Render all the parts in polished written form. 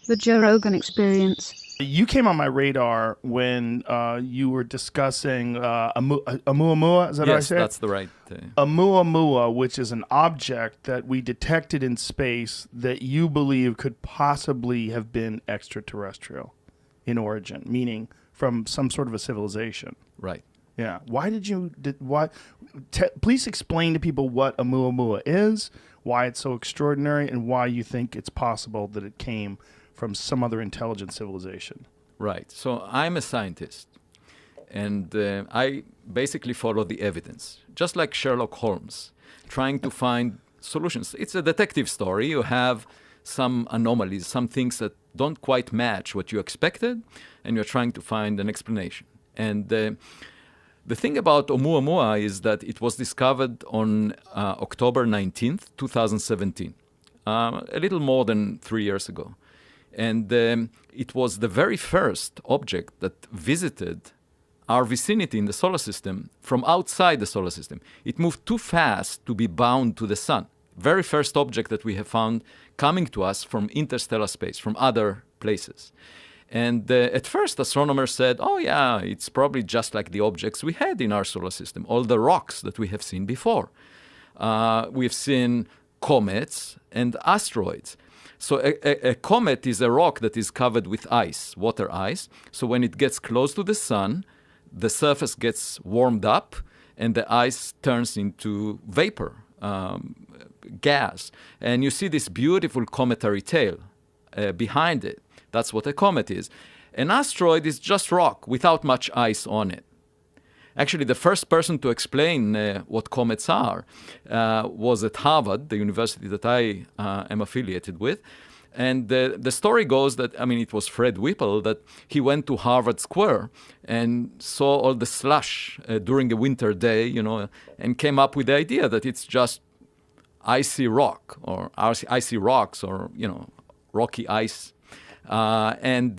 The Joe Rogan Experience. You came on my radar when you were discussing Oumuamua. Is that how I Yes, say it? that's the right. Oumuamua, which is an object that we detected in space that you believe could possibly have been extraterrestrial in origin, meaning from some sort of a civilization. Right. Yeah. Please explain to people what Oumuamua is, why it's so extraordinary, and why you think it's possible that it came from some other intelligent civilization. Right. So I'm a scientist, and I basically follow the evidence, just like Sherlock Holmes, trying to find solutions. It's a detective story. You have some anomalies, some things that don't quite match what you expected, and you're trying to find an explanation. And the thing about Oumuamua is that it was discovered on October 19th, 2017, a little more than 3 years ago. And it was the very first object that visited our vicinity in the solar system from outside the solar system. It moved too fast to be bound to the sun. Very first object that we have found coming to us from interstellar space, from other places. And at first, astronomers said, oh yeah, it's probably just like the objects we had in our solar system, all the rocks that we have seen before. We've seen comets and asteroids. So a comet is a rock that is covered with ice, water ice. So when it gets close to the sun, the surface gets warmed up and the ice turns into vapor, gas. And you see this beautiful cometary tail behind it. That's what a comet is. An asteroid is just rock without much ice on it. Actually, the first person to explain what comets are was at Harvard, the university that I am affiliated with. And the story goes that, it was Fred Whipple, that he went to Harvard Square and saw all the slush during a winter day, and came up with the idea that it's just icy rock or icy rocks or, rocky ice. And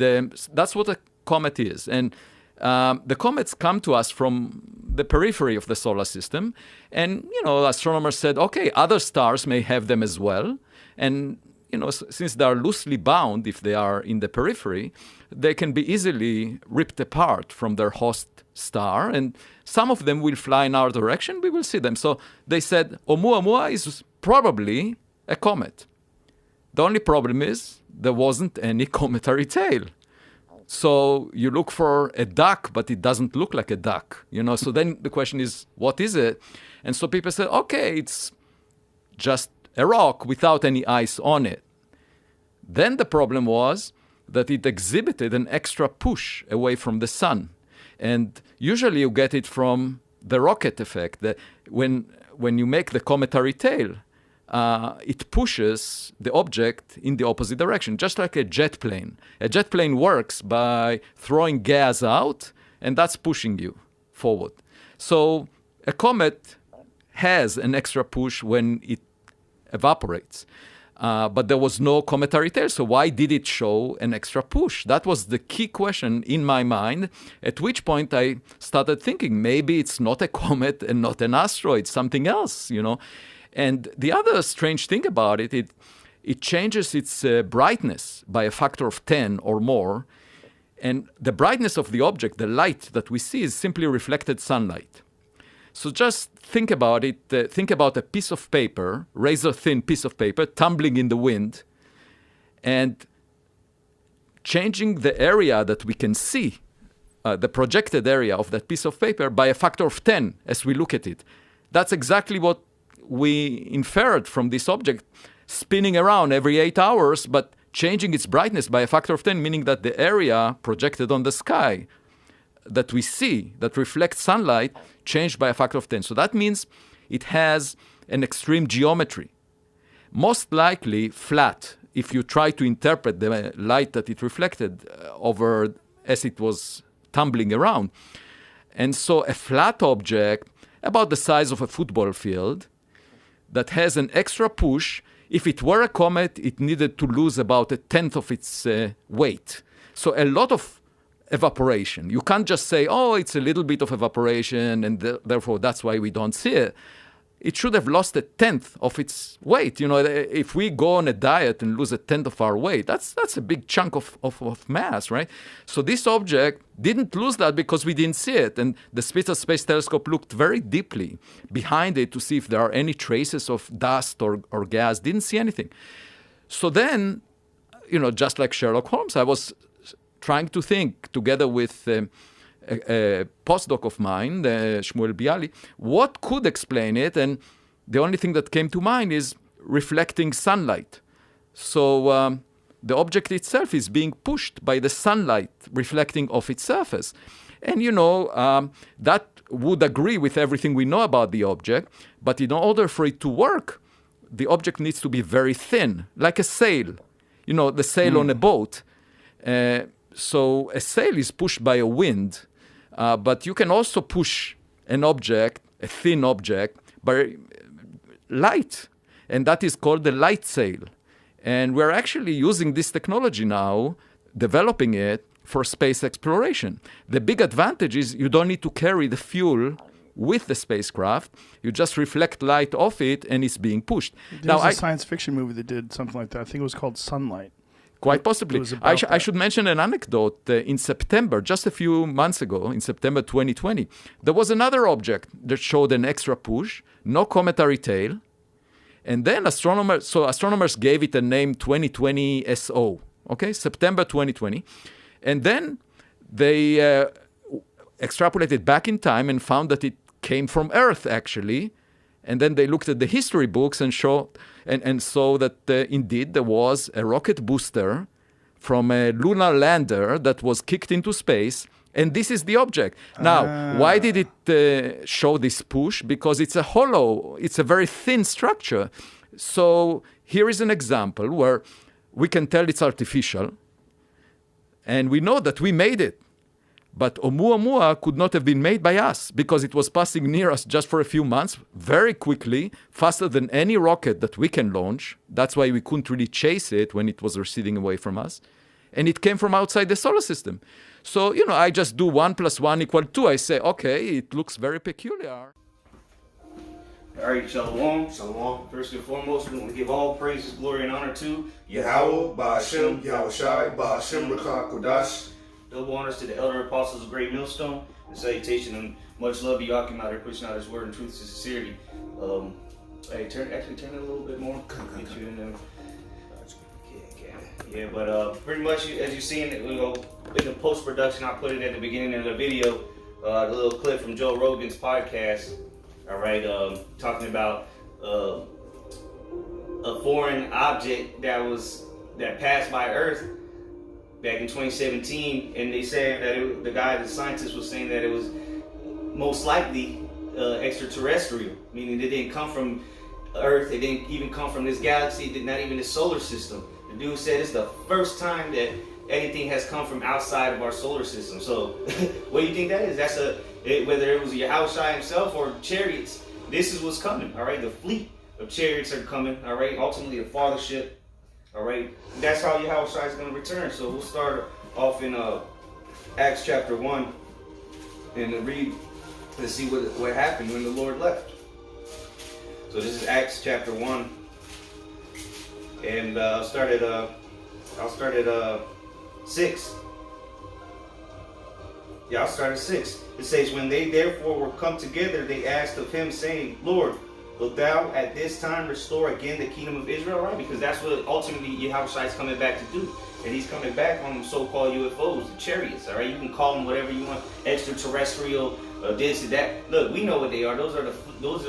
that's what a comet is. And the comets come to us from the periphery of the solar system. And, astronomers said, okay, other stars may have them as well. And, since they are loosely bound, if they are in the periphery, they can be easily ripped apart from their host star. And some of them will fly in our direction. We will see them. So they said, Oumuamua is probably a comet. The only problem is there wasn't any cometary tail. So you look for a duck, but it doesn't look like a duck, So then the question is, what is it? And so people said, okay, it's just a rock without any ice on it. Then the problem was that it exhibited an extra push away from the sun. And usually you get it from the rocket effect. That when you make the cometary tail, it pushes the object in the opposite direction, just like a jet plane. A jet plane works by throwing gas out, and that's pushing you forward. So a comet has an extra push when it evaporates. But there was no cometary tail, so why did it show an extra push? That was the key question in my mind, at which point I started thinking, maybe it's not a comet and not an asteroid, something else, And the other strange thing about it, it changes its brightness by a factor of 10 or more. And the brightness of the object, the light that we see, is simply reflected sunlight. So just think about it. Think about a piece of paper, razor-thin piece of paper, tumbling in the wind, and changing the area that we can see, the projected area of that piece of paper, by a factor of 10 as we look at it. That's exactly what we inferred from this object spinning around every 8 hours, but changing its brightness by a factor of 10, meaning that the area projected on the sky that we see, that reflects sunlight, changed by a factor of 10. So that means it has an extreme geometry. Most likely flat, if you try to interpret the light that it reflected over as it was tumbling around. And so a flat object, about the size of a football field, that has an extra push. If it were a comet, it needed to lose about 1/10 of its weight. So a lot of evaporation. You can't just say, oh, it's a little bit of evaporation, and therefore that's why we don't see it. it should have lost a tenth of its weight. If we go on a diet and lose a tenth of our weight, that's a big chunk of mass, right? So this object didn't lose that because we didn't see it. And the Spitzer Space Telescope looked very deeply behind it to see if there are any traces of dust or gas. Didn't see anything. So then, just like Sherlock Holmes, I was trying to think together with a postdoc of mine, Shmuel Bialy, what could explain it? And the only thing that came to mind is reflecting sunlight. So the object itself is being pushed by the sunlight reflecting off its surface. And that would agree with everything we know about the object, but in order for it to work, the object needs to be very thin, like a sail, the sail on a boat. So a sail is pushed by a wind, but you can also push an object, a thin object, by light, and that is called the light sail. And we're actually using this technology now, developing it for space exploration. The big advantage is you don't need to carry the fuel with the spacecraft. You just reflect light off it, and it's being pushed. There was a science fiction movie that did something like that. I think it was called Sunlight. Quite possibly. I should mention an anecdote. In September, just a few months ago, in September 2020, there was another object that showed an extra push, no cometary tail. And then astronomers gave it a name 2020 SO, okay, September 2020. And then they extrapolated back in time and found that it came from Earth, actually. And then they looked at the history books and saw that indeed there was a rocket booster from a lunar lander that was kicked into space, and this is the object. Now, why did it show this push? Because it's a very thin structure. So here is an example where we can tell it's artificial, and we know that we made it. But Oumuamua could not have been made by us because it was passing near us just for a few months, very quickly, faster than any rocket that we can launch. That's why we couldn't really chase it when it was receding away from us. And it came from outside the solar system. So, I just do 1 + 1 = 2. I say, okay, it looks very peculiar. All right, Shalom. Shalom. First and foremost, we want to give all praises, glory, and honor to Yahweh, Ba'ashem, Yahawashi, Ba'ashem, Rakah, Kodash. Double honors to the elder apostles of Great Millstone, and salutation and much love to Yakim out there pushing out his word and truth and sincerity. Hey, turn it a little bit more. Get you in there. Yeah, but pretty much as you're seeing it, in the post production, I put it at the beginning of the video, the little clip from Joe Rogan's podcast. All right, talking about a foreign object that passed by Earth back in 2017, and they said that the scientist was saying that it was most likely extraterrestrial, meaning it didn't come from Earth, it didn't even come from this galaxy, not even the solar system. The dude said it's the first time that anything has come from outside of our solar system. So, what do you think that is? Whether it was Yahawashi himself or Chariots, this is what's coming. All right, the fleet of Chariots are coming. All right, ultimately a fathership. All right, that's how Yahawashi is going to return. So we'll start off in Acts chapter 1 and read and see what happened when the Lord left. So this is Acts chapter 1, and I'll start at 6. Yeah, I'll start at 6. It says, when they therefore were come together, they asked of him, saying, Lord, wilt thou at this time restore again the kingdom of Israel? Right? Because that's what ultimately Yahawashi is coming back to do. And he's coming back on so-called UFOs, the chariots. All right, you can call them whatever you want, extraterrestrial, this and that. Look, we know what they are. Those are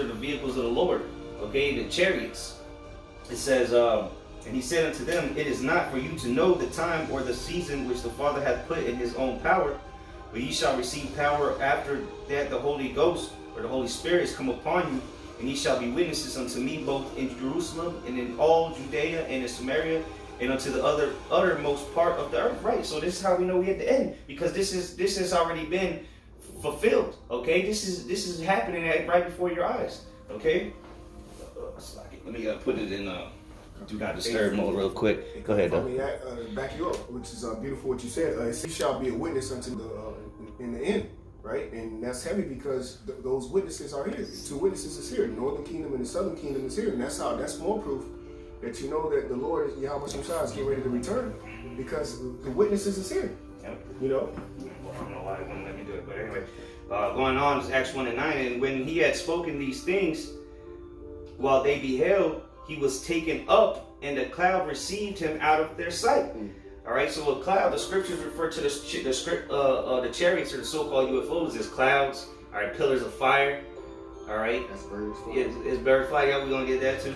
the vehicles of the Lord. Okay, the chariots. It says, and he said unto them, it is not for you to know the time or the season which the Father hath put in his own power, but ye shall receive power after that the Holy Ghost or the Holy Spirit is come upon you. And ye shall be witnesses unto me both in Jerusalem and in all Judea and in Samaria and unto the uttermost part of the earth. Right. So this is how we know we're at the end, because this has already been fulfilled. Okay. This is happening right before your eyes. Okay. Let me put it in do not disturb mode real quick. Go ahead. Let me back you up, which is beautiful what you said. You shall be a witness unto in the end. right? And that's heavy because those witnesses are here. The two witnesses is here. The northern kingdom and the southern kingdom is here. And that's more proof that you know that the Lord, Yahawashi is getting ready to return, because the witnesses is here. Yep. You know? Well, I don't know why they wouldn't let me do it, but anyway. Going on is Acts 1 and 9. And when he had spoken these things, while they beheld, he was taken up, and the cloud received him out of their sight. All right, so a cloud, the scriptures refer to the chariots, or the so-called UFOs, as clouds. All right, pillars of fire. All right, That's birds flying. it's bird fly. Yeah, we're gonna get that too.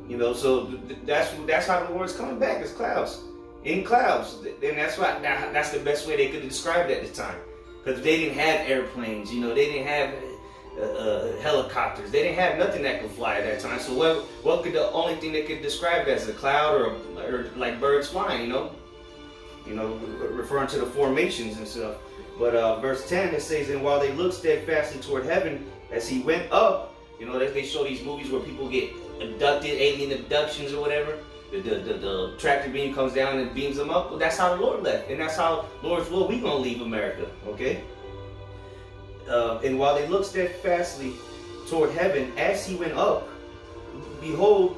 You know, so that's how the Lord's coming back, as clouds, in clouds. And that's the best way they could describe it at the time, because they didn't have airplanes. You know, they didn't have helicopters. They didn't have nothing that could fly at that time. So what could the only thing they could describe it as, a cloud or like birds flying? You know, referring to the formations and stuff. But verse 10, it says, and while they looked steadfastly toward heaven as he went up, you know, they show these movies where people get abducted, alien abductions or whatever. The tractor beam comes down and beams them up. Well, that's how the Lord left, and that's how Lord's will we gonna leave America, okay? And while they looked steadfastly toward heaven as he went up, behold,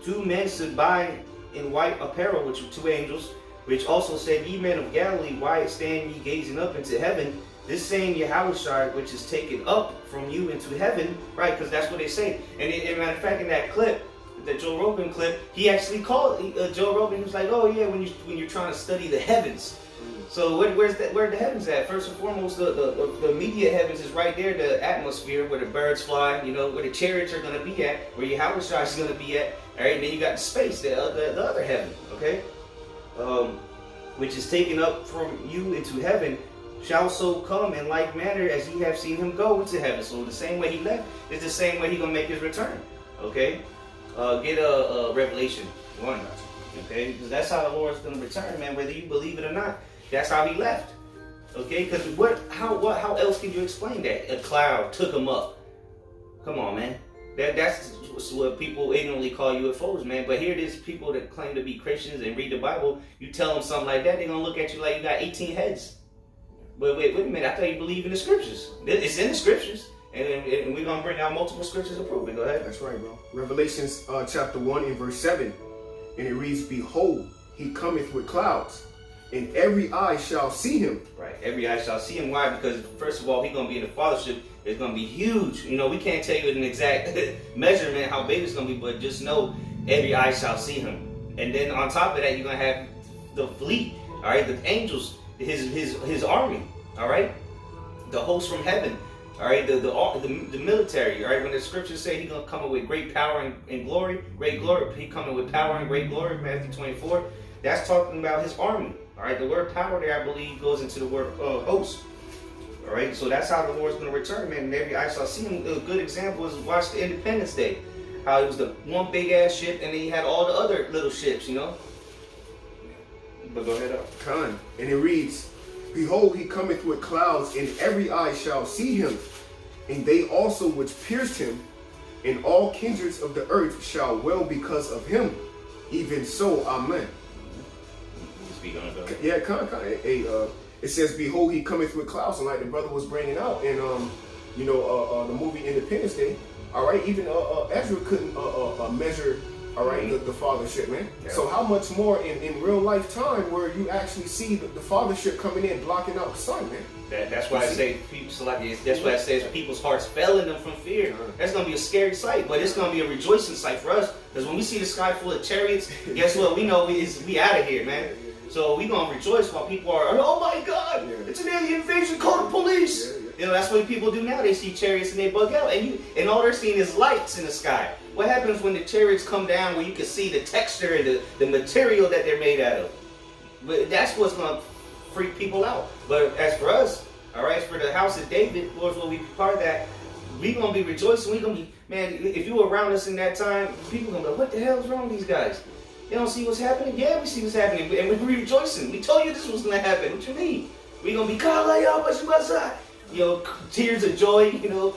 two men stood by in white apparel, which were two angels, which also said, Ye men of Galilee, why stand ye gazing up into heaven? This same Yahawashi, which is taken up from you into heaven, right? Because that's what they say. And matter of fact, in that clip, the Joe Rogan clip, he actually called Joe Rogan. He was like, "Oh yeah, when you're trying to study the heavens." So where the heavens at? First and foremost, the immediate heavens is right there, the atmosphere where the birds fly. You know, where the chariots are going to be at, where Yahawashi is going to be at. All right, and then you got the space, the other heaven. Okay. Which is taken up from you into heaven, shall so come in like manner as ye have seen him go into heaven. So the same way he left is the same way he gonna make his return. Okay, get a Revelation 1. Okay, because that's how the Lord's gonna return, man. Whether you believe it or not, that's how he left. Okay, because how else can you explain that? A cloud took him up. Come on, man. That's what people ignorantly call UFOs, man. But here it is, people that claim to be Christians and read the Bible. You tell them something like that, they're gonna look at you like you got 18 heads. But wait a minute, I thought you believe in the scriptures. It's in the scriptures. And we're going to bring out multiple scriptures to prove it. Go ahead. That's right, bro. Revelations chapter 1 and verse 7. And it reads, Behold, he cometh with clouds, and every eye shall see him. Right, every eye shall see him. Why? Because first of all, he's going to be in the fathership. It's going to be huge. You know, we can't tell you an exact measurement how big it's going to be, but just know every eye shall see him. And then on top of that, you're going to have the fleet, all right, the angels, his army, all right, the host from heaven, all right, the military, all right. When the scriptures say he's gonna come with great power and glory, great glory, he coming with power and great glory, Matthew 24. That's talking about his army, all right. The word power there, I believe, goes into the word host, all right. So that's how the Lord's gonna return, man. And every eye shall see him. A good example is watch the Independence Day, how it was the one big ass ship, and then he had all the other little ships, you know. But go ahead up. Con. And it reads, Behold, he cometh with clouds, and every eye shall see him, and they also which pierced him, and all kindreds of the earth shall wail because of him. Even so, Amen. You speak on it, though. Yeah, con. It says, Behold, he cometh with clouds, and like the brother was bringing out in the movie Independence Day. All right, even Ezra couldn't measure. All right, the fathership, man. Yeah. So how much more in real life time where you actually see the fathership coming in, blocking out the sun, man? That's why I say that's why it says people's hearts fell in them from fear. That's gonna be a scary sight, but it's gonna be a rejoicing sight for us. Because when we see the sky full of chariots, guess what? We know we out of here, man. So we gonna rejoice while people are, oh my God, it's an alien invasion, call the police. You know, that's what people do now. They see chariots and they bug out, and all they're seeing is lights in the sky. What happens when the chariots come down, where you can see the texture and the material that they're made out of? But that's what's gonna freak people out. But as for us, all right, for the house of David, Lord, will be part of that. We gonna be rejoicing. We gonna be, man. If you were around us in that time, people gonna be like, what the hell is wrong with these guys? They don't see what's happening? Yeah, we see what's happening, and we're rejoicing. We told you this was gonna happen. What you mean? We gonna be Kala, you know, tears of joy. You know.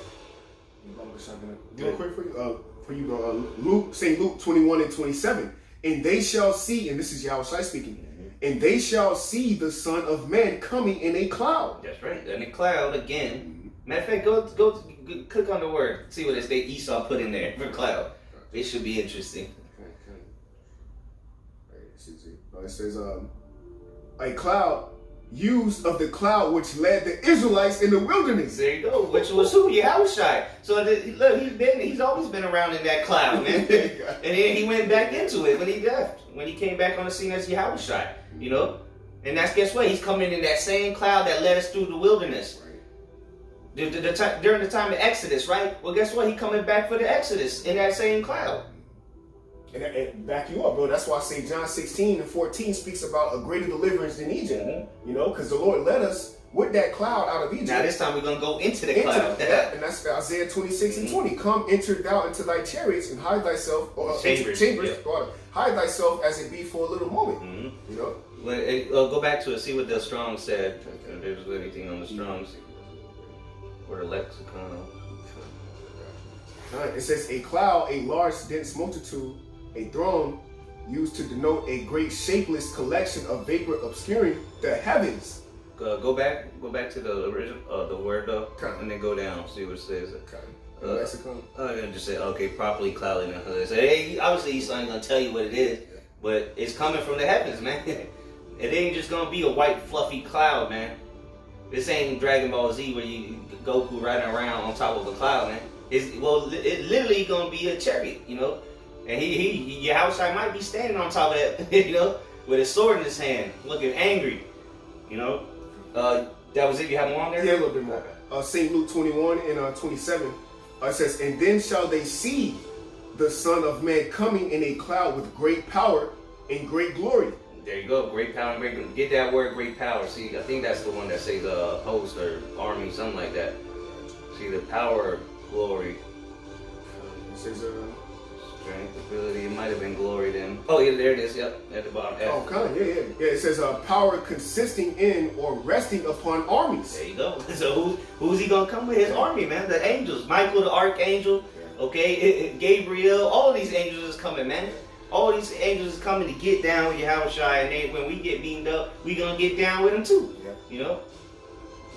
Real quick for you, bro. St. Luke 21 and 27. And they shall see, and this is Yahawashi speaking. And they shall see the Son of Man coming in a cloud. That's right. In a cloud again. Matter of fact, go click on the word. See what it says Esau put in there for cloud. It should be interesting. It says, a cloud used of the cloud which led the Israelites in the wilderness. There you go. Which was who? Yahawashi. So look, he's always been around in that cloud, man. And then he went back into it when he left. When he came back on the scene as Yahawashi, you know. And guess what? He's coming in that same cloud that led us through the wilderness. During the time of Exodus, right? Well, guess what? He coming back for the Exodus in that same cloud. And back you up, bro. That's why I say John 16:14 speaks about a greater deliverance than Egypt. Mm-hmm. You know, because the Lord led us with that cloud out of Egypt. Now this time we're going to go into the cloud. And that's Isaiah 26:20. Come, enter thou into thy chariots and hide thyself, or chambers, or hide thyself as it be for a little moment. Mm-hmm. You know? Well, go back to it, see what the Strong said. If there's anything on the Strongs or the lexicon. It says, a cloud, a large, dense multitude, a throne, used to denote a great shapeless collection of vapor obscuring the heavens. Go back to the original, the word though, and then go down, see what it says. Lexicon. And just say, okay, properly clouded in the hood. So, hey, obviously he's not gonna tell you what it is, but it's coming from the heavens, man. It ain't just gonna be a white fluffy cloud, man. This ain't Dragon Ball Z where you Goku riding around on top of a cloud, man. It literally gonna be a chariot, you know. And Yahawashi might be standing on top of that, you know, with a sword in his hand, looking angry, you know. That was it. You have more on there? Yeah, a little bit more. St. Luke 21:27. It says, and then shall they see the Son of Man coming in a cloud with great power and great glory. There you go. Great power and great glory. Get that word, great power. See, I think that's the one that says host or army, something like that. See, the power, glory. It says, strength, ability. It might have been glory then. Oh, yeah, there it is. Yep, at the bottom. F. oh, kind of, yeah. It says, power consisting in or resting upon armies. There you go. So who's he gonna come with? His army, man. The angels. Michael, the archangel. Okay, Gabriel. All of these angels is coming, man. All these angels is coming to get down with Yahawashi, and then when we get beamed up, we gonna get down with him too. Yeah. You know.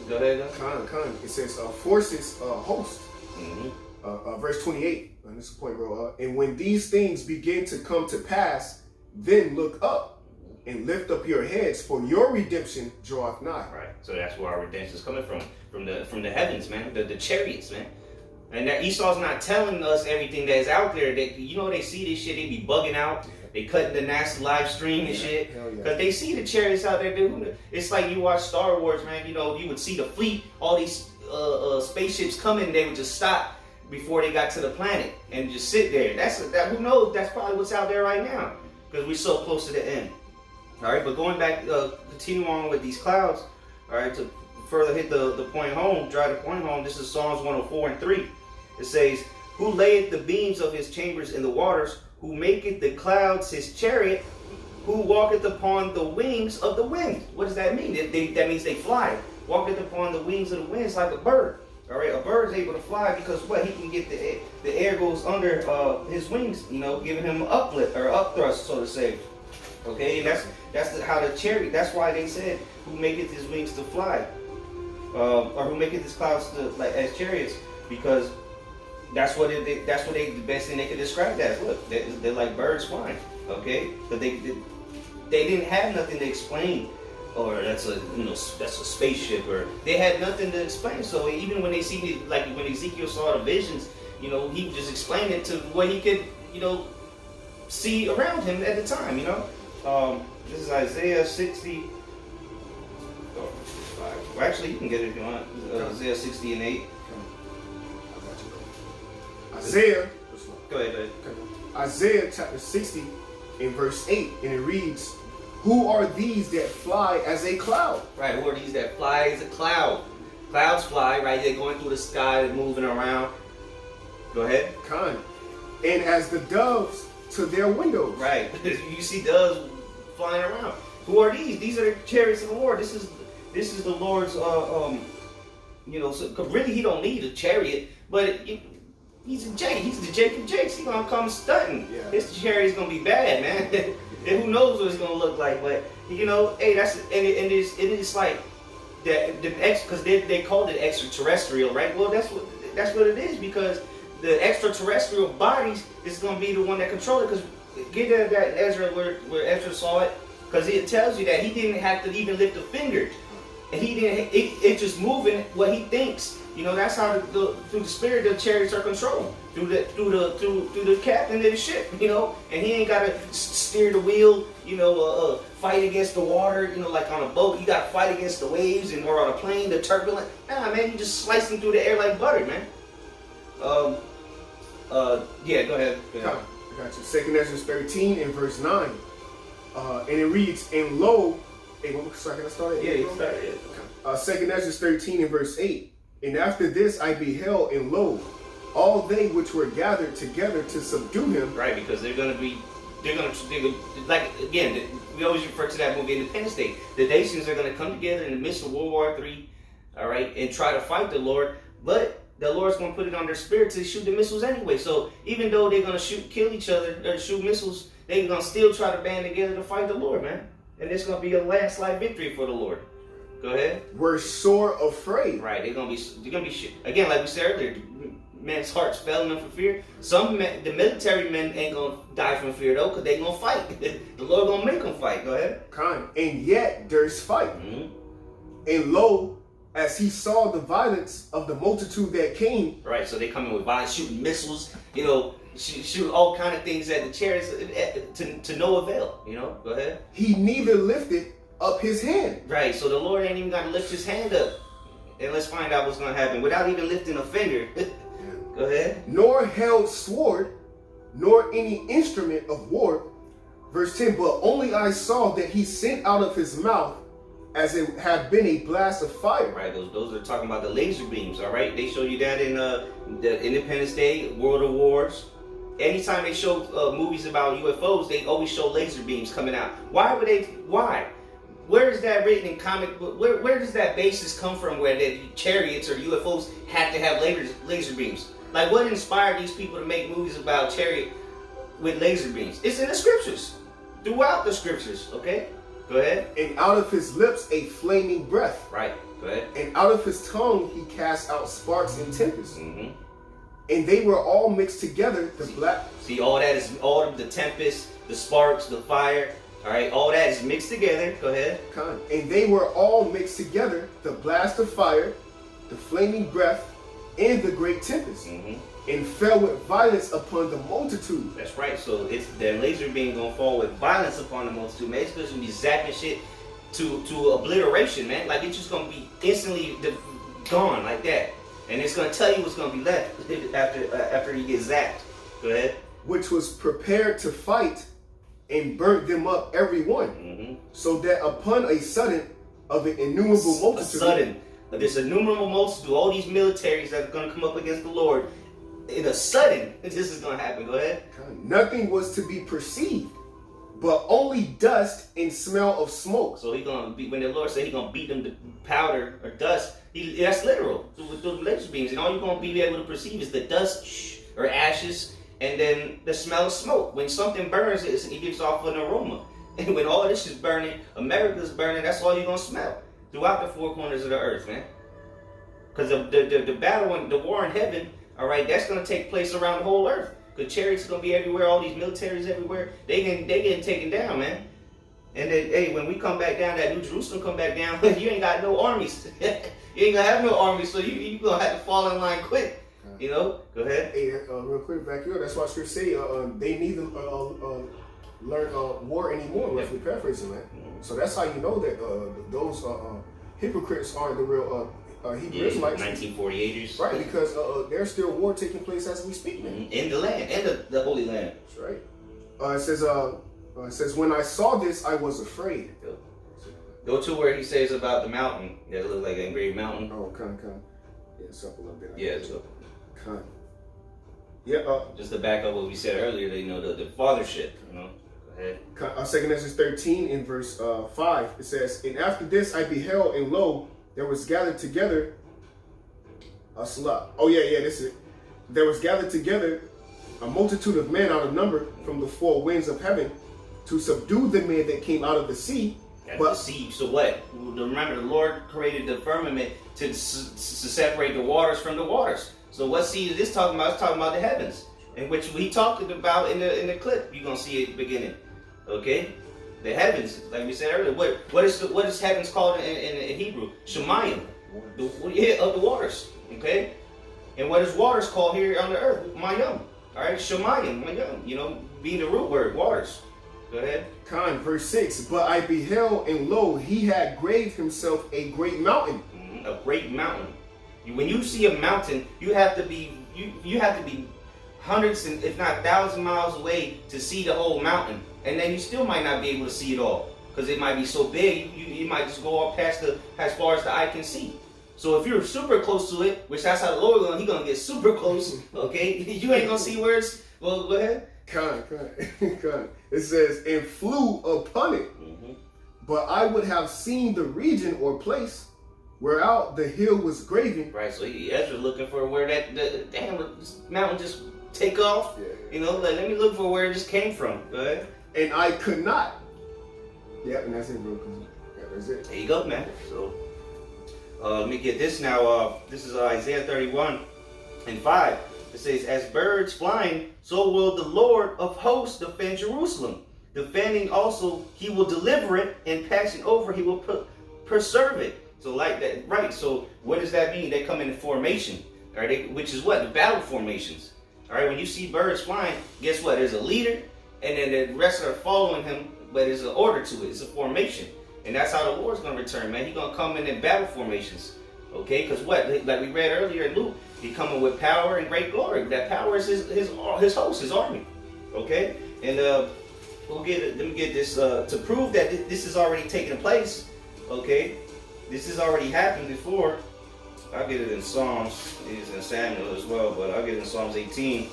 Go ahead. Kind. It says, forces, host. Mm-hmm. Verse 28. And this is the point, bro. And when these things begin to come to pass, then look up and lift up your heads, for your redemption draweth nigh. Right. So that's where our redemption is coming from the heavens, man. The chariots, man. And that Esau's not telling us everything that's out there. They see this shit, they be bugging out. They cutting the nasty live stream and shit. Because they see the chariots out there, dude. It's like you watch Star Wars, man. You know, you would see the fleet, all these spaceships coming, they would just stop before they got to the planet and just sit there. Who knows? That's probably what's out there right now because we're so close to the end. All right, but going back, continue on with these clouds. All right, to further hit the point home, drive the point home. This is Psalms 104:3. It says, "Who layeth the beams of his chambers in the waters? Who maketh the clouds his chariot? Who walketh upon the wings of the wind?" What does that mean? That means they fly. Walketh upon the wings of the winds like a bird. All right, a bird's able to fly because what? He can get the air goes under his wings, you know, giving him uplift or upthrust, so to say. Okay, and that's how the chariot. That's why they said, "Who maketh his wings to fly," or "Who maketh his clouds to as chariots?" Because that's what the best thing they could describe that. Look, they're like birds flying. Okay, but they didn't have nothing to explain. Or that's a spaceship, or they had nothing to explain. So even when they see like when Ezekiel saw the visions, you know, he just explained it to what he could, you know, see around him at the time. You know, this is Isaiah 60. Oh, well, actually, you can get it if you want. Isaiah 60:8. Isaiah. Go ahead. Isaiah chapter 60 in verse 8, and it reads, "Who are these that fly as a cloud?" Right, who are these that fly as a cloud? Clouds fly, right? They're going through the sky, moving around. Go ahead. And as the doves to their windows. Right. You see doves flying around. Who are these? These are the chariots of the Lord. This is the Lord's you know, so really he don't need a chariot, but he's a Jake. He's the Jacob Jakes. He's gonna come stunting. Yeah. His chariot's gonna be bad, man. And who knows what it's gonna look like? But you know, hey, that's and it's like that the because they called it extraterrestrial, right? Well, that's what it is, because the extraterrestrial bodies is gonna be the one that control it. Because get that Ezra where Ezra saw it, because it tells you that he didn't have to even lift a finger, and he didn't. It's just moving what he thinks. You know, that's how through the spirit the chariots are controlled through the captain of the ship. You know, and he ain't gotta steer the wheel. You know, fight against the water. You know, like on a boat, you gotta fight against the waves, or on a plane, the turbulent. Nah, man, you just slicing through the air like butter, man. Yeah, go ahead. I got you. 2 Ezra 13 and verse 9. And it reads, and lo, hey, so I can start it? Yeah, you start it. 2 Ezra 13 and verse 8. And after this I beheld, and lo, all they which were gathered together to subdue him. Right, because they're gonna like, again, we always refer to that movie Independence Day. The nations are gonna come together in the midst of World War III, all right, and try to fight the Lord, but the Lord's gonna put it on their spirit to shoot the missiles anyway. So even though they're gonna kill each other or shoot missiles, they're gonna still try to band together to fight the Lord, man. And it's gonna be a landslide victory for the Lord. Go ahead. We're sore afraid. Right, they're gonna be again, like we said earlier. Men's hearts failing them for fear. The military men ain't gonna die from fear though, because they gonna fight. The Lord gonna make them fight. Go ahead. And yet there's fight. Mm-hmm. And lo, as he saw the violence of the multitude that came. Right, so they come in with violence, shooting missiles, you know, shoot all kind of things at the chariots to no avail. You know, go ahead. He neither lifted up his hand. Right, so the Lord ain't even got to lift his hand up. And let's find out what's gonna happen without even lifting a finger. Go ahead. Nor held sword, nor any instrument of war. Verse 10, but only I saw that he sent out of his mouth as it had been a blast of fire. Right, those are talking about the laser beams, all right? They show you that in the Independence Day, World of Wars. Anytime they show movies about UFOs, they always show laser beams coming out. Why? Where is that written in comic book? Where does that basis come from where the chariots or UFOs had to have laser beams? Like, what inspired these people to make movies about chariot with laser beams? It's in the scriptures. Throughout the scriptures, okay? Go ahead. And out of his lips a flaming breath. Right, go ahead. And out of his tongue he cast out sparks and tempests. Mm-hmm. And they were all mixed together, See, all of the tempest, the sparks, the fire, all right? All that is mixed together. Go ahead. And they were all mixed together, the blast of fire, the flaming breath, and the great tempest, and fell with violence upon the multitude. That's right. So it's the laser beam gonna fall with violence upon the multitude, man. It's gonna be zapping shit to obliteration, man. Like, it's just gonna be instantly gone like that, and it's gonna tell you what's gonna be left after you get zapped. Go ahead. Which was prepared to fight, and burnt them up every one, so that upon a sudden of an innumerable multitude. There's a innumerable multitude, all these militaries that are going to come up against the Lord. In a sudden, this is going to happen. Go ahead. Nothing was to be perceived, but only dust and smell of smoke. So he's going to be, when the Lord said he's going to beat them to powder or dust, that's literal. With those laser beams, and all you're going to be able to perceive is the dust or ashes, and then the smell of smoke. When something burns, it gives off an aroma. And when all this is burning, America's burning, that's all you're going to smell. Throughout the four corners of the earth, man. Because the battle and the war in heaven, all right, that's going to take place around the whole earth. Because chariots are going to be everywhere, all these militaries everywhere. They getting taken down, man. And then, hey, when we come back down, that New Jerusalem come back down, you ain't got no armies. You ain't going to have no armies, so you going to have to fall in line quick. You know? Go ahead. Hey, real quick, back here, that's why Scripture say they neither learn war anymore, roughly paraphrasing, man. So that's how you know that those hypocrites aren't the real Hebrew Israelites. 1948ers. Right, because there's still war taking place as we speak, man. In the land, in the Holy Land. That's right. It says, when I saw this, I was afraid. Go to where he says about the mountain. That look like an engraved mountain. Oh, come. Yeah, it's up a little bit. Yeah, it's up. Come. Yeah. Just to back up what we said earlier, you know, the fathership, you know. 2 Ezra 13 in verse 5, it says, and after this I beheld, and lo, there was gathered together this is it. There was gathered together a multitude of men out of number from the four winds of heaven, to subdue the men that came out of the sea. But the sea. So what? Remember, the Lord created the firmament to separate the waters from the waters. So what sea is this talking about? It's talking about the heavens, in which we talked about in the clip. You're gonna see it at the beginning. Okay, the heavens, like we said earlier. What is heavens called in Hebrew? Shemayim, of the waters. Okay, and what is waters called here on the earth? Mayim. All right, Shemayim, Mayim. You know, being the root word, waters. Go ahead. Verse 6. But I beheld, and lo, he had graved himself a great mountain. A great mountain. When you see a mountain, you have to be hundreds and if not 1,000 miles away to see the whole mountain, and then you still might not be able to see it all because it might be so big. You might just go up past as far as the eye can see. So if you're super close to it, which that's how the Lord going, He's gonna get super close. Okay, you ain't gonna see where it's. Well, go ahead. Con. It says, and flew upon it. But I would have seen the region or place whereout the hill was graven. Right, so Ezra looking for where the mountain just take off. Yeah. You know, like, let me look for where it just came from. Go ahead. And I could not. Yeah, and that's it, bro. Yeah, that's it. There you go, man. So let me get this now. This is Isaiah 31:5. It says, as birds flying, so will the Lord of hosts defend Jerusalem. Defending also, he will deliver it, and passing over, he will preserve it. So like that, right? So what does that mean? They come in formation, all right? Which is what? The battle formations. All right, when you see birds flying, guess what? There's a leader, and then the rest are following him, but there's an order to it. It's a formation. And that's how the Lord's going to return, man. He's going to come in battle formations, okay? Because what? Like we read earlier in Luke, he coming with power and great glory. That power is his host, his army. Okay? And let me get this to prove that this is already taking place. Okay? This has already happened before. I'll get it in Psalms. It's in Samuel as well, but I'll get it in Psalms 18.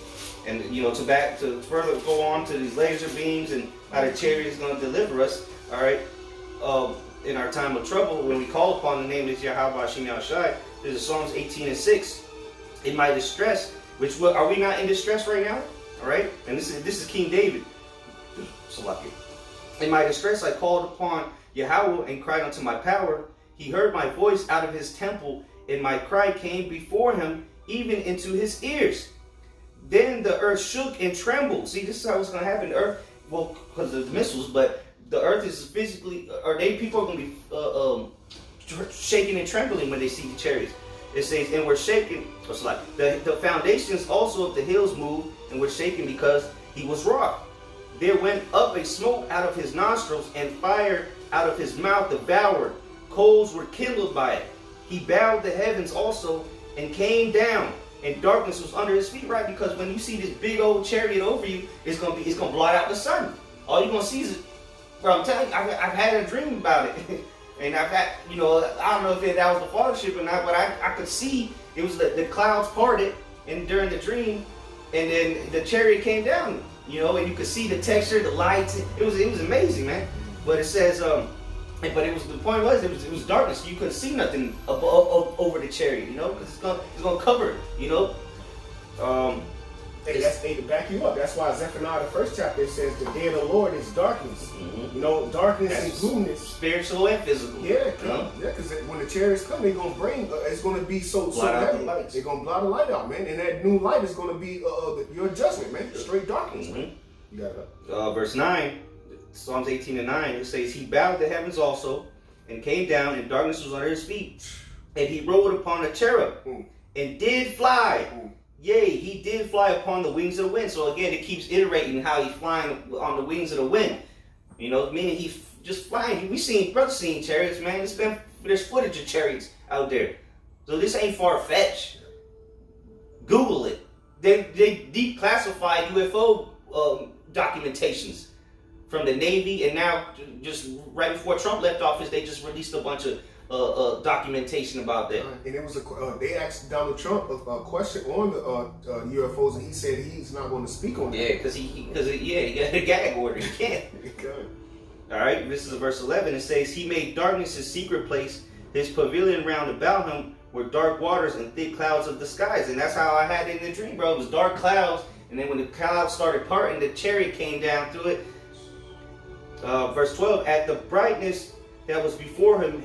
And you know, to further go on to these laser beams and how the chariot is going to deliver us. All right. In our time of trouble, when we call upon the name of Yahawashi Yahawashi, this is Psalms 18:6. In my distress, are we not in distress right now? All right, and this is King David. So lucky. In my distress, I called upon Yahweh and cried unto my power. He heard my voice out of his temple, and my cry came before him, even into his ears. Then the earth shook and trembled. See, this is how it's going to happen. The earth, well, because of the missiles, but the earth is physically, people are going to be shaking and trembling when they see the chariots. It says, and we're shaken. It's like the foundations also of the hills moved, and were shaken because he was wroth. There went up a smoke out of his nostrils, and fire out of his mouth devoured. Coals were kindled by it. He bowed the heavens also, and came down, and darkness was under his feet. Right, because when you see this big old chariot over you, it's gonna blot out the sun. All you're gonna see is, bro, I'm telling you, I've had a dream about it. And I've had, I don't know if that was the fathership or not, but I could see it was the clouds parted and during the dream, and then the chariot came down, and you could see the texture, the lights. It was amazing, man. But it says, the point was it was darkness. You couldn't see nothing over the chariot, because it's gonna cover it, Hey, to back you up. That's why Zephaniah, the first chapter, says the day of the Lord is darkness. Darkness that's and gloomness. Spiritual and physical. Yeah, because when the chariots come, they're going to bring, it's going to be so heavy. They're going to blot the light out, man. And that new light is going to be your judgment, man. Straight darkness, man. You got it. Verse 9, Psalms 18:9, it says, he bowed the heavens also, and came down, and darkness was under his feet. And he rode upon a cherub, and did fly. Yea, he did fly upon the wings of the wind. So again, it keeps iterating how he's flying on the wings of the wind. Meaning he's just flying. We seen chariots, man. There's footage of chariots out there. So this ain't far-fetched. Google it. They declassified UFO documentations from the Navy, and now just right before Trump left office, they just released a bunch of documentation about that. And it was they asked Donald Trump a question on the UFOs, and he said he's not going to speak on that. Yeah, because he got a gag order. He can't. All right, this is verse 11. It says, he made darkness his secret place. His pavilion round about him were dark waters and thick clouds of the skies. And that's how I had it in the dream, bro. It was dark clouds, and then when the clouds started parting, the chariot came down through it. Verse 12, at the brightness that was before him,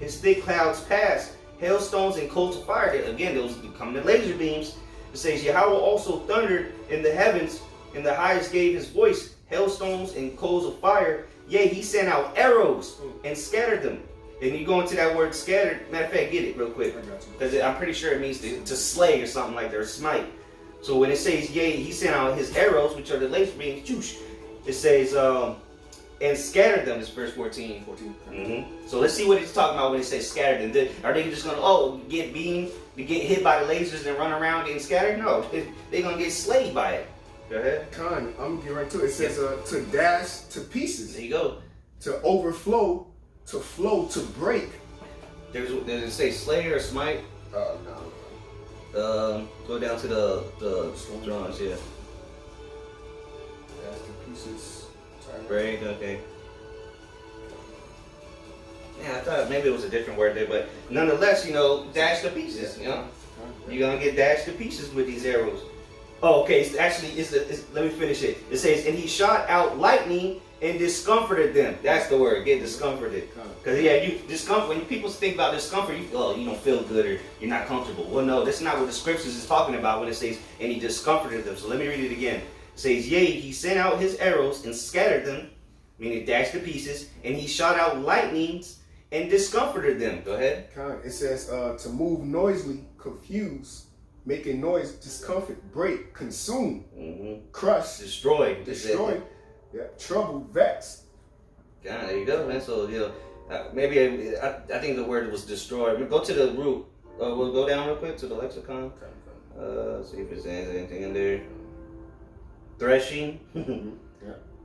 his thick clouds passed, hailstones and coals of fire. Again, those come the laser beams. It says, Yahweh also thundered in the heavens, and the highest gave his voice, hailstones and coals of fire. Yea, he sent out arrows and scattered them. And you go into that word scattered. Matter of fact, get it real quick. Because I'm pretty sure it means to slay or something like that, or smite. So when it says, yea, he sent out his arrows, which are the laser beams, it says, and scattered them, is verse 14. So let's see what it's talking about when it says scattered them. Are they just going to, get beamed, to get hit by the lasers and run around getting scattered? No, they're going to get slayed by it. Go ahead. I'm going to get right to it. It says to dash to pieces. There you go. To overflow, to flow, to break. Does it say slay or smite? No. Go down to the drawings, yeah. Dash to pieces. Break, okay. Yeah, I thought maybe it was a different word there, but nonetheless, dash to pieces, You're going to get dashed to pieces with these arrows. Oh, okay, let me finish it. It says, and he shot out lightning and discomforted them. That's the word, get discomforted. Because, when people think about discomfort, you don't feel good or you're not comfortable. Well, no, that's not what the scriptures is talking about when it says, and he discomforted them. So let me read it again. It says, yea, he sent out his arrows and scattered them, meaning dashed to pieces, and he shot out lightnings and discomforted them. Go ahead. It says to move noisily, confuse, making noise, discomfort, break, consume, crush, destroy. Yeah, trouble, vex. God, there you go, man. So maybe I think the word was destroy. Go to the root. We'll go down real quick to the lexicon. See if there's anything in there. Threshing,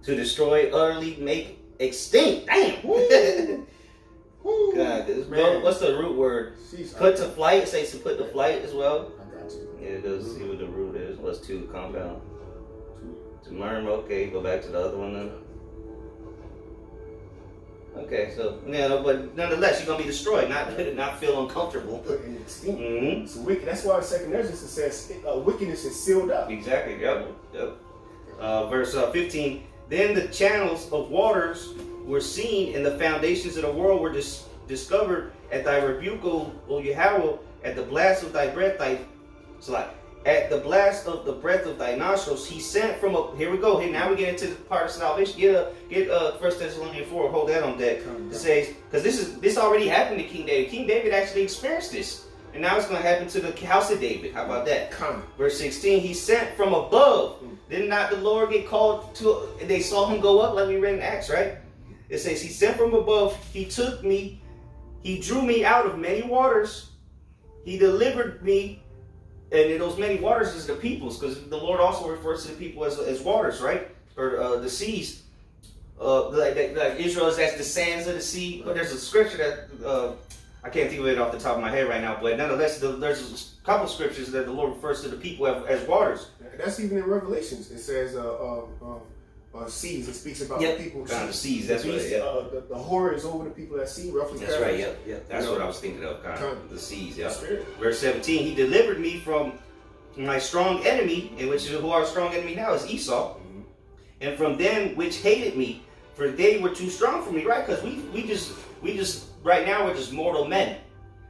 to destroy, utterly, make extinct. Damn. God, what's the root word? Put to flight. It says to put to flight as well. I got you. Yeah, it does see what the root is. What's to compound? To murmur. Okay, go back to the other one then. Okay, so but nonetheless, you're gonna be destroyed, not feel uncomfortable. Put in extinct. So wicked. That's why in 2nd Ezra it says wickedness is sealed up. Exactly. Yep. Verse 15. Then the channels of waters were seen, and the foundations of the world were discovered at thy rebuke, O Yahweh, at the blast of thy breath, at the blast of the breath of thy nostrils, he sent from a. Here we go. Here now we get into the part of salvation. Get 1 Thessalonians 4. Hold that on deck. It says, because this already happened to King David. King David actually experienced this, and now it's going to happen to the house of David. How about that? Verse 16. He sent from above. Did not the Lord get called to? They saw him go up, like we read in Acts, right? It says he sent from above. He took me. He drew me out of many waters. He delivered me. And those many waters is the peoples, because the Lord also refers to the people as waters, right? Or the seas. Like Israel is as the sands of the sea. But there's a scripture that I can't think of it off the top of my head right now. But nonetheless, there's a couple scriptures that the Lord refers to the people as waters. That's even in Revelations. It says seas. It speaks about the people. The seas. That's what. The horror is over the people at sea. Roughly. That's right. Yeah. That's what I was thinking of. The seas. Yeah. Verse 17. He delivered me from my strong enemy, and who our strong enemy now is Esau, and from them which hated me, for they were too strong for me. Right? Because we just right now we're just mortal men.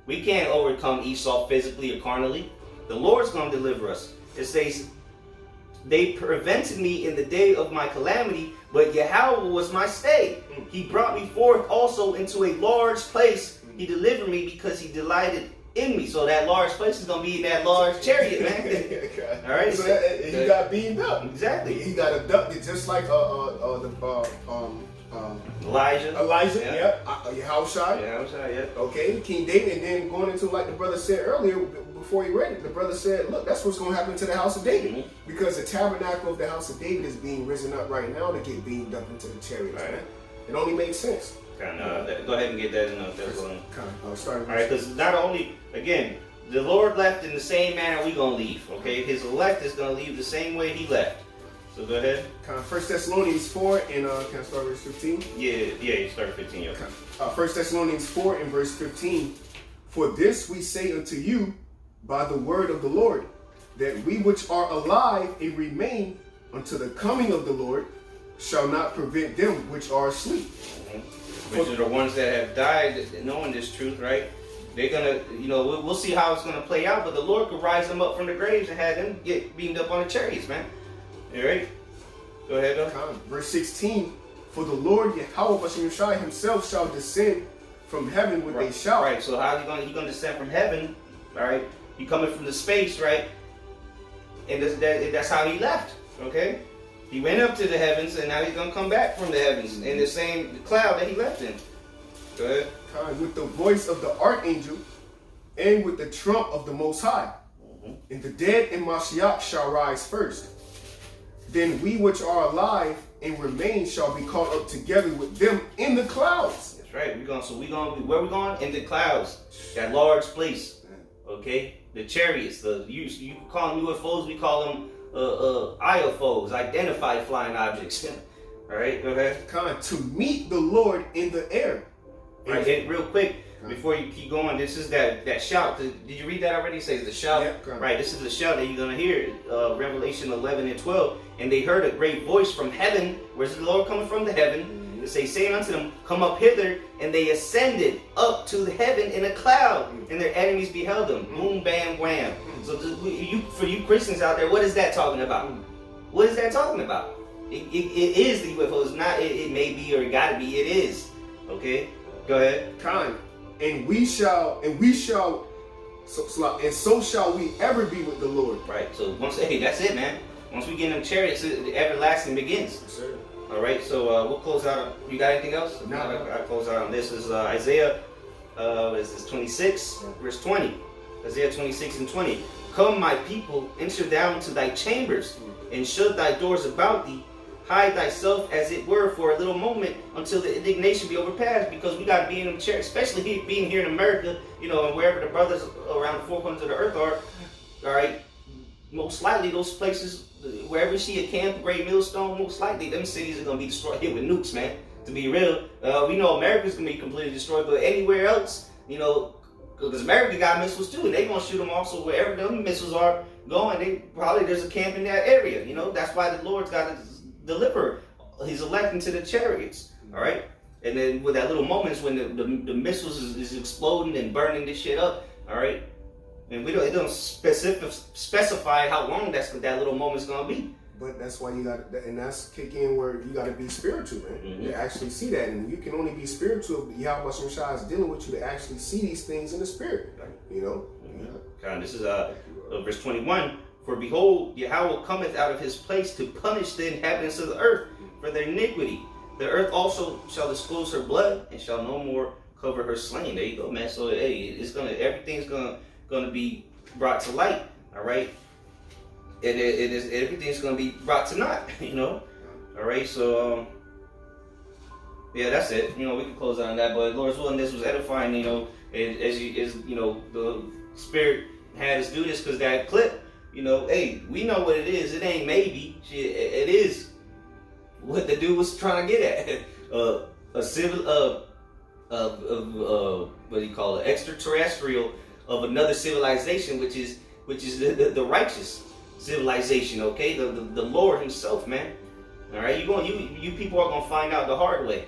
We can't overcome Esau physically or carnally. The Lord's going to deliver us. It says, they prevented me in the day of my calamity, but Yahweh was my stay. He brought me forth also into a large place. He delivered me because he delighted in me. So that large place is going to be in that large chariot, man. All right. So he got beamed up. Exactly. He got abducted just like Elijah. Yahawashi. Yeah. Okay, King David, and then going into, like the brother said earlier, before he read it, the brother said, look, that's what's going to happen to the house of David. Because the tabernacle of the house of David is being risen up right now to get beamed up into the chariots, man. It only makes sense. Go ahead and get that in All right, because not only, again, the Lord left in the same manner we're going to leave, okay? His elect is going to leave the same way he left. So go ahead. 1 Thessalonians 4 and can I start verse 15? Yeah, you start 15. Okay. 1 Thessalonians 4 and verse 15. For this we say unto you by the word of the Lord, that we which are alive and remain unto the coming of the Lord shall not prevent them which are asleep. Which are the ones that have died knowing this truth, right? They're gonna, we'll see how it's gonna play out, but the Lord could rise them up from the graves and have them get beamed up on the chariots, man. You right? Go ahead, though. Verse 16, for the Lord Yahawashi himself shall descend from heaven with a shout. Right, so how he gonna descend from heaven, all right? He coming from the space, right? And that's how he left, okay? He went up to the heavens, and now he's gonna come back from the heavens in the same cloud that he left in. Go ahead. With the voice of the archangel and with the trump of the Most High. And the dead in Mashiach shall rise first. Then we which are alive and remain shall be caught up together with them in the clouds. That's right. Where we going? In the clouds. That large place. Okay? The chariots. You call them UFOs, we call them IFOs, identified flying objects. All right, go ahead. To meet the Lord in the air. Right, and real quick, before you keep going, this is that shout. Did you read that already? It says the shout. Yeah, right, this is the shout that you're going to hear. Revelation 11 and 12. And they heard a great voice from heaven. Where's the Lord coming from? The heaven. It say, saying unto them, come up hither. And they ascended up to the heaven in a cloud. And their enemies beheld them. Boom, bam, wham. So for you Christians out there, what is that talking about? What is that talking about? It is the UFO. It's not, it may be or it got to be. It is. Okay? Go ahead. So shall we ever be with the Lord. Right. So that's it, man. Once we get in them chariots, the everlasting begins. Yes, sir. All right. So we'll close out. You got anything else? No. I'll close out on this. This is Isaiah. This is 26, verse 20. Isaiah 26 and 20. Come, my people, enter down to thy chambers, and shut thy doors about thee. Hide thyself, as it were, for a little moment until the indignation be overpassed, because we got to be in them chairs, especially being here in America, and wherever the brothers around the four corners of the earth are. All right, most likely those places, wherever you see a Camp, Great Millstone, most likely them cities are going to be destroyed here with nukes, man. To be real, we know America's going to be completely destroyed, but anywhere else, because America got missiles too, and they going to shoot them off. So wherever them missiles are going, there's a camp in that area. That's why the Lord's got to deliver his elect into the chariots. All right, and then with that little moments when the missiles is exploding and burning this shit up. All right, and it don't specify how long that little moment's gonna be. But that's why you got, and that's kick in where you got to be spiritual, man. To actually see that, and you can only be spiritual if Yahawashi is dealing with you to actually see these things in the spirit. This is verse 21. For behold, Yahweh cometh out of his place to punish the inhabitants of the earth for their iniquity. The earth also shall disclose her blood and shall no more cover her slain. There you go, man. So everything's gonna be brought to light. All right, and everything's gonna be brought to naught. All right. So yeah, that's it. We can close out on that. But Lord's willing, this was edifying. The Spirit had us do this because that clip. Hey, we know what it is. It ain't maybe. Shit, it is what the dude was trying to get at. What do you call it? Extraterrestrial of another civilization, which is the righteous civilization. Okay, the Lord Himself, man. All right, you people are gonna find out the hard way.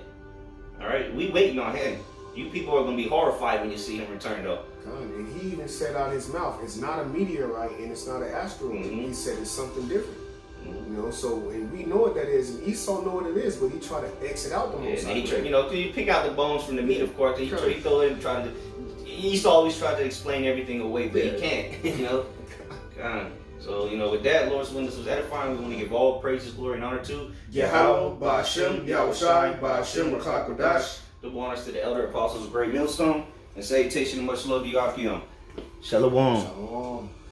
All right, we waiting on Him. You people are gonna be horrified when you see Him return, though. And He even said out His mouth, it's not a meteorite and it's not an asteroid. He said it's something different. So and we know what that is, and Esau know what it is, but he tried to exit out the most. You pick out the bones from the meat, of course. He throw it and try to. Esau always tried to explain everything away, but he can't. So with that, Lord's willing, this was edifying. We want to give all praises, glory, and honor to Yahweh, Ba'ashem, Yahawashi, Ba'ashem, Rakah Kodash. Double honors to the elder apostles of Great Millstone, and salutation and much love to Yahawashi. Shalom. Shalom.